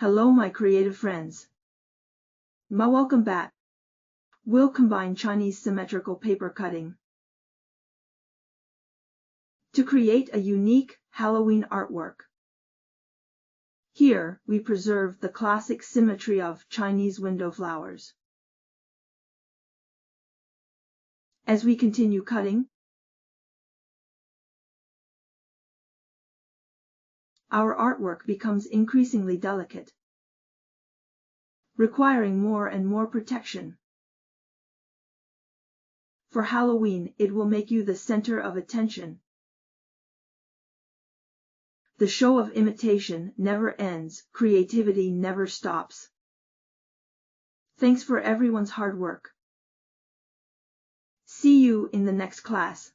Hello my creative friends. Welcome back. We'll combine Chinese symmetrical paper cutting to create a unique Halloween artwork. Here, we preserve the classic symmetry of Chinese window flowers. As we continue cutting, our artwork becomes increasingly delicate, requiring more and more protection. For Halloween, it will make you the center of attention. The show of imitation never ends, creativity never stops. Thanks for everyone's hard work. See you in the next class.